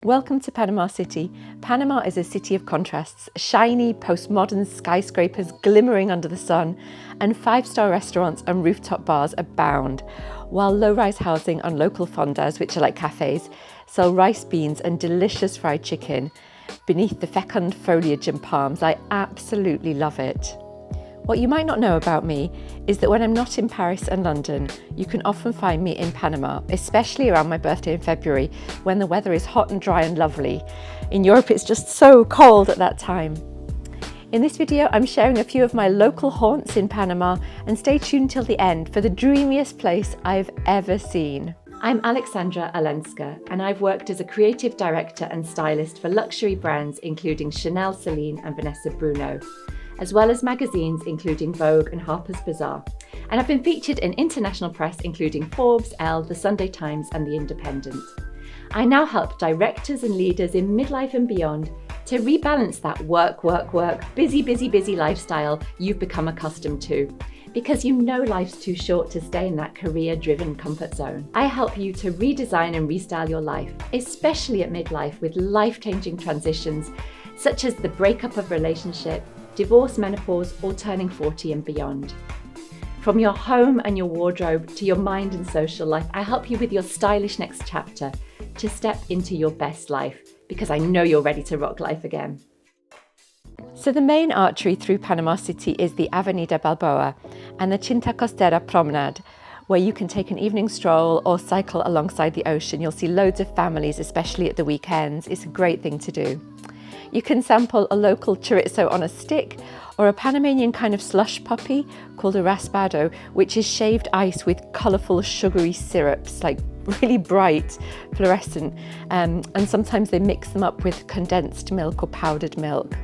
Welcome to Panama City. Panama is a city of contrasts, shiny postmodern skyscrapers glimmering under the sun, and five-star restaurants and rooftop bars abound, while low-rise housing and local fondos, which are like cafes, sell rice beans and delicious fried chicken beneath the fecund foliage and palms. I absolutely love it. What you might not know about me is that when I'm not in Paris and London, you can often find me in Panama, especially around my birthday in February, when the weather is hot and dry and lovely. In Europe, it's just so cold at that time. In this video, I'm sharing a few of my local haunts in Panama, and stay tuned till the end for the dreamiest place I've ever seen. I'm Aleksandra Olenska, and I've worked as a creative director and stylist for luxury brands including Chanel, Celine and Vanessa Bruno, as well as magazines including Vogue and Harper's Bazaar. And I've been featured in international press including Forbes, Elle, The Sunday Times and The Independent. I now help directors and leaders in midlife and beyond to rebalance that work, busy lifestyle you've become accustomed to. Because you know life's too short to stay in that career-driven comfort zone. I help you to redesign and restyle your life, especially at midlife with life-changing transitions such as the breakup of relationship, divorce, menopause, or turning 40 and beyond. From your home and your wardrobe to your mind and social life, I help you with your stylish next chapter to step into your best life, because I know you're ready to rock life again. So the main artery through Panama City is the Avenida Balboa and the Cinta Costera promenade, where you can take an evening stroll or cycle alongside the ocean. You'll see loads of families, especially at the weekends. It's a great thing to do. You can sample a local chorizo on a stick or a Panamanian kind of slush puppy called a raspado, which is shaved ice with colourful sugary syrups, like really bright, fluorescent, and sometimes they mix them up with condensed milk or powdered milk.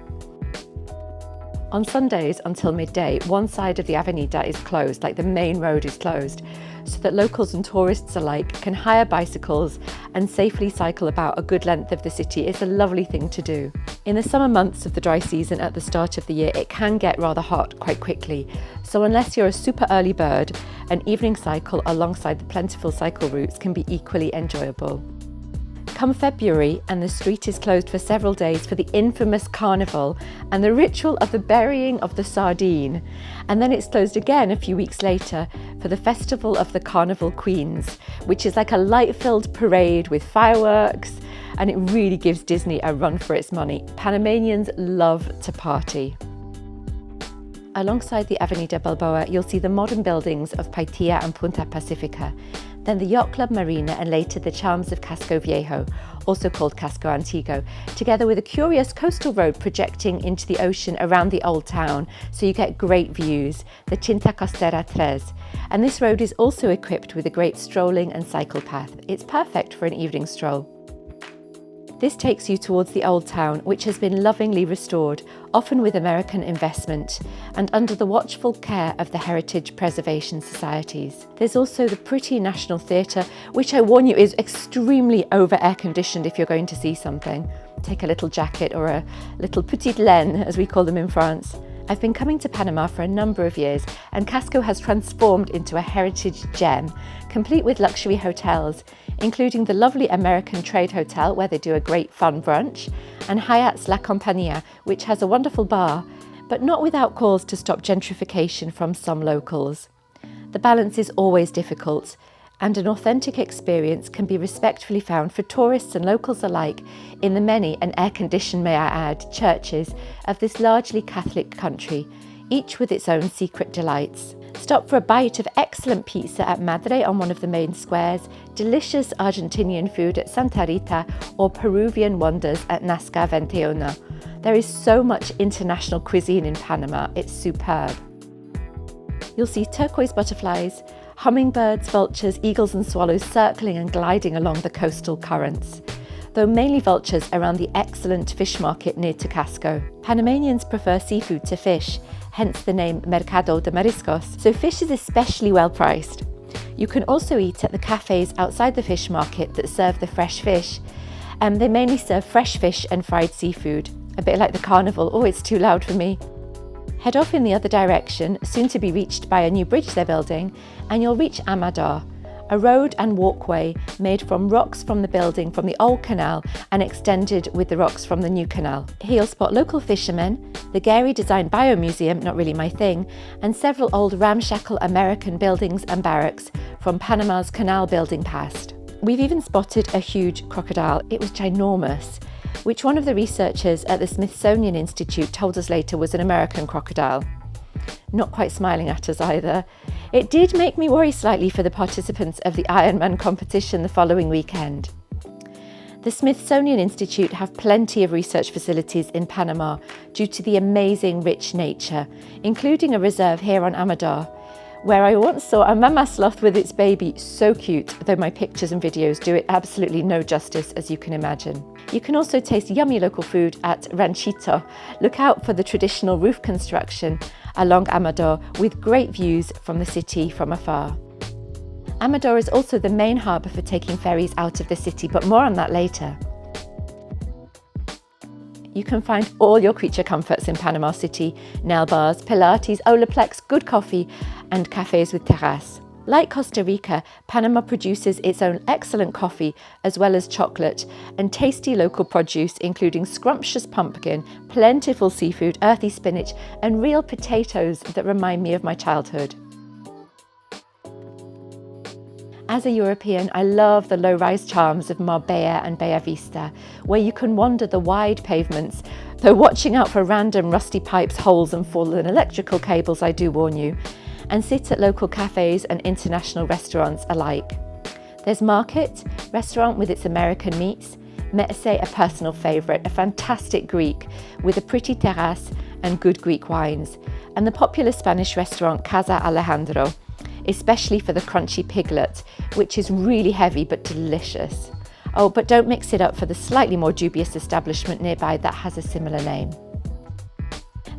On Sundays until midday, one side of the Avenida is closed, like the main road is closed, so that locals and tourists alike can hire bicycles and safely cycle about a good length of the city. It's a lovely thing to do. In the summer months of the dry season at the start of the year, it can get rather hot quite quickly. So unless you're a super early bird, an evening cycle alongside the plentiful cycle routes can be equally enjoyable. Come February and the street is closed for several days for the infamous carnival and the ritual of the burying of the sardine. And then it's closed again a few weeks later for the Festival of the Carnival Queens, which is like a light-filled parade with fireworks, and it really gives Disney a run for its money. Panamanians love to party. Alongside the Avenida Balboa, you'll see the modern buildings of Paitilla and Punta Pacifica, then the Yacht Club Marina, and later the charms of Casco Viejo, also called Casco Antiguo, together with a curious coastal road projecting into the ocean around the old town, so you get great views, the Cinta Costera 3. And this road is also equipped with a great strolling and cycle path. It's perfect for an evening stroll. This takes you towards the old town, which has been lovingly restored, often with American investment, and under the watchful care of the Heritage Preservation Societies. There's also the pretty National Theatre, which I warn you is extremely over air-conditioned if you're going to see something. Take a little jacket or a little petite laine, as we call them in France. I've been coming to Panama for a number of years, and Casco has transformed into a heritage gem, complete with luxury hotels, including the lovely American Trade Hotel, where they do a great fun brunch, and Hyatt's La Compañía, which has a wonderful bar, but not without calls to stop gentrification from some locals. The balance is always difficult, and an authentic experience can be respectfully found for tourists and locals alike in the many, and air-conditioned may I add, churches of this largely Catholic country, each with its own secret delights. Stop for a bite of excellent pizza at Madre on one of the main squares, delicious Argentinian food at Santa Rita, or Peruvian wonders at Nazca 21. There is so much international cuisine in Panama, it's superb. You'll see turquoise butterflies, hummingbirds, vultures, eagles and swallows circling and gliding along the coastal currents, though mainly vultures around the excellent fish market near to Casco. Panamanians prefer seafood to fish, hence the name Mercado de Mariscos, so fish is especially well priced. You can also eat at the cafes outside the fish market that serve the fresh fish. They mainly serve fresh fish and fried seafood, a bit like the carnival. Oh, it's too loud for me. Head off in the other direction, soon to be reached by a new bridge they're building, and you'll reach Amador, a road and walkway made from rocks from the building from the old canal and extended with the rocks from the new canal. Here you'll spot local fishermen, the Gary Design Biomuseum, not really my thing, and several old ramshackle American buildings and barracks from Panama's canal building past. We've even spotted a huge crocodile. It was ginormous, which one of the researchers at the Smithsonian Institute told us later was an American crocodile. Not quite smiling at us either. It did make me worry slightly for the participants of the Ironman competition the following weekend. The Smithsonian Institute have plenty of research facilities in Panama due to the amazing rich nature, including a reserve here on Amador, where I once saw a mama sloth with its baby, so cute, though my pictures and videos do it absolutely no justice, as you can imagine. You can also taste yummy local food at Ranchito. Look out for the traditional roof construction along Amador with great views from the city from afar. Amador is also the main harbour for taking ferries out of the city, but more on that later. You can find all your creature comforts in Panama City: nail bars, Pilates, Olaplex, good coffee and cafes with terrace. Like Costa Rica, Panama produces its own excellent coffee as well as chocolate and tasty local produce, including scrumptious pumpkin, plentiful seafood, earthy spinach and real potatoes that remind me of my childhood. As a European, I love the low-rise charms of Marbella and Bella Vista, where you can wander the wide pavements, though watching out for random rusty pipes, holes and fallen electrical cables, I do warn you, and sit at local cafes and international restaurants alike. There's Market, restaurant with its American meats, Metse, a personal favourite, a fantastic Greek with a pretty terrace and good Greek wines, and the popular Spanish restaurant Casa Alejandro, especially for the crunchy piglet, which is really heavy but delicious. Oh, but don't mix it up for the slightly more dubious establishment nearby that has a similar name.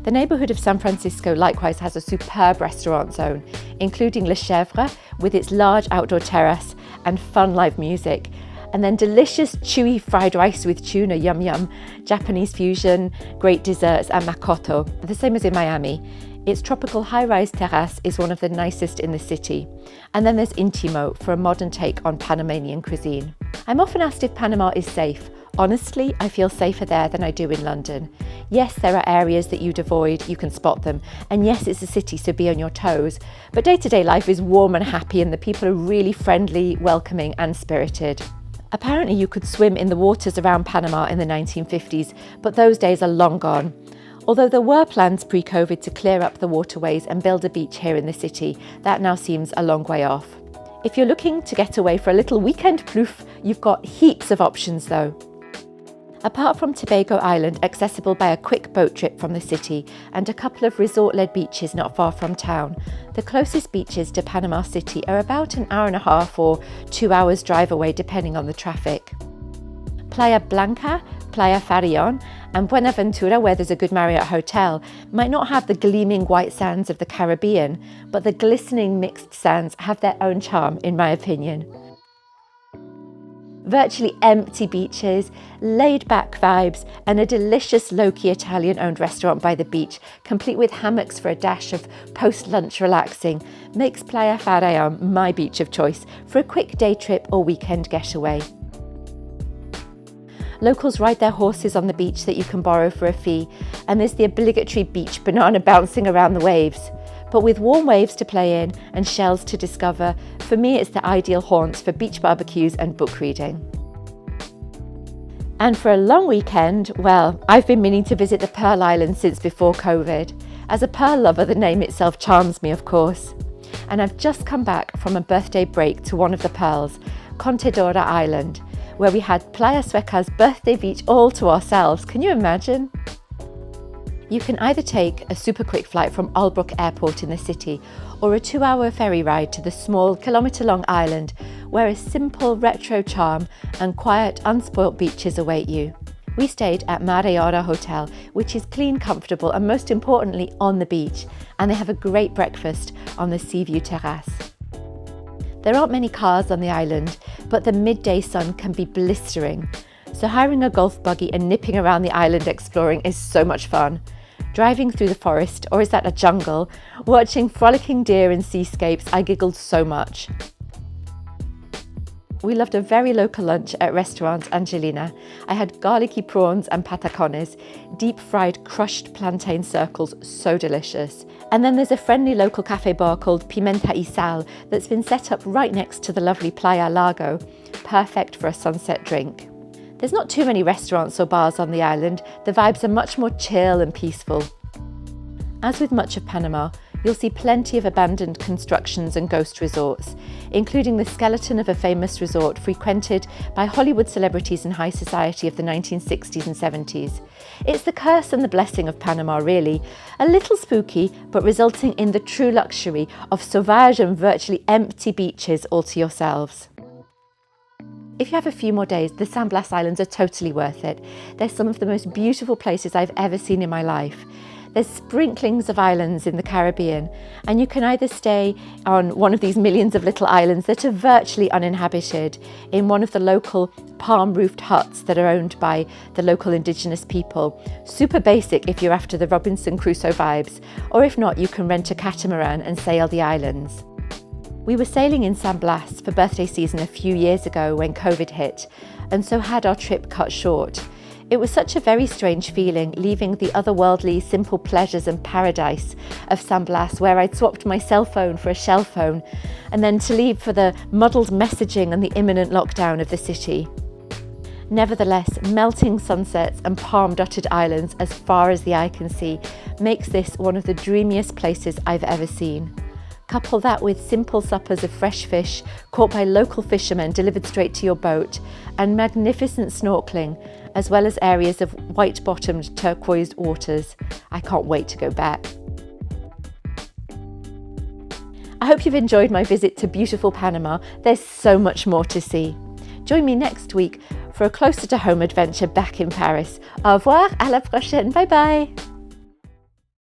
The neighbourhood of San Francisco likewise has a superb restaurant zone, including Le Chèvre with its large outdoor terrace and fun live music, and then delicious chewy fried rice with tuna, yum yum, Japanese fusion, great desserts and makoto, the same as in Miami. Its tropical high-rise terrace is one of the nicest in the city. And then there's Intimo for a modern take on Panamanian cuisine. I'm often asked if Panama is safe. Honestly, I feel safer there than I do in London. Yes, there are areas that you'd avoid, you can spot them. And yes, it's a city, so be on your toes. But day-to-day life is warm and happy and the people are really friendly, welcoming and spirited. Apparently you could swim in the waters around Panama in the 1950s, but those days are long gone. Although there were plans pre-COVID to clear up the waterways and build a beach here in the city, that now seems a long way off. If you're looking to get away for a little weekend plouf, you've got heaps of options though. Apart from Tobago Island, accessible by a quick boat trip from the city, and a couple of resort-led beaches not far from town, the closest beaches to Panama City are about an hour and a half or 2 hours drive away depending on the traffic. Playa Blanca, Playa Farallon and Buenaventura, where there's a good Marriott hotel, might not have the gleaming white sands of the Caribbean, but the glistening mixed sands have their own charm, in my opinion. Virtually empty beaches, laid-back vibes, and a delicious low-key Italian-owned restaurant by the beach, complete with hammocks for a dash of post-lunch relaxing, makes Playa Farallon my beach of choice for a quick day trip or weekend getaway. Locals ride their horses on the beach that you can borrow for a fee, and there's the obligatory beach banana bouncing around the waves. But with warm waves to play in and shells to discover, for me it's the ideal haunt for beach barbecues and book reading. And for a long weekend, well, I've been meaning to visit the Pearl Islands since before COVID. As a pearl lover, the name itself charms me, of course. And I've just come back from a birthday break to one of the pearls, Contadora Island, where we had Playa Sueca's birthday beach all to ourselves. Can you imagine? You can either take a super quick flight from Holbrook Airport in the city or a 2-hour ferry ride to the small kilometre-long island where a simple retro charm and quiet unspoilt beaches await you. We stayed at Marriot Hotel, which is clean, comfortable and most importantly on the beach, and they have a great breakfast on the sea view terrace. There aren't many cars on the island, but the midday sun can be blistering. So hiring a golf buggy and nipping around the island exploring is so much fun. Driving through the forest, or is that a jungle? Watching frolicking deer and seascapes, I giggled so much. We loved a very local lunch at Restaurant Angelina. I had garlicky prawns and patacones, deep fried crushed plantain circles, so delicious. And then there's a friendly local cafe bar called Pimenta y Sal that's been set up right next to the lovely Playa Lago, perfect for a sunset drink. There's not too many restaurants or bars on the island. The vibes are much more chill and peaceful. As with much of Panama, you'll see plenty of abandoned constructions and ghost resorts, including the skeleton of a famous resort frequented by Hollywood celebrities and high society of the 1960s and 70s. It's the curse and the blessing of Panama, really. A little spooky, but resulting in the true luxury of sauvage and virtually empty beaches all to yourselves. If you have a few more days, the San Blas Islands are totally worth it. They're some of the most beautiful places I've ever seen in my life. There's sprinklings of islands in the Caribbean, and you can either stay on one of these millions of little islands that are virtually uninhabited in one of the local palm-roofed huts that are owned by the local indigenous people. Super basic if you're after the Robinson Crusoe vibes, or if not, you can rent a catamaran and sail the islands. We were sailing in San Blas for birthday season a few years ago when COVID hit, and so had our trip cut short. It was such a very strange feeling leaving the otherworldly simple pleasures and paradise of San Blas, where I'd swapped my cell phone for a shell phone, and then to leave for the muddled messaging and the imminent lockdown of the city. Nevertheless, melting sunsets and palm-dotted islands as far as the eye can see makes this one of the dreamiest places I've ever seen. Couple that with simple suppers of fresh fish caught by local fishermen delivered straight to your boat, and magnificent snorkeling, as well as areas of white-bottomed turquoised waters. I can't wait to go back. I hope you've enjoyed my visit to beautiful Panama. There's so much more to see. Join me next week for a closer to home adventure back in Paris. Au revoir, à la prochaine, bye bye.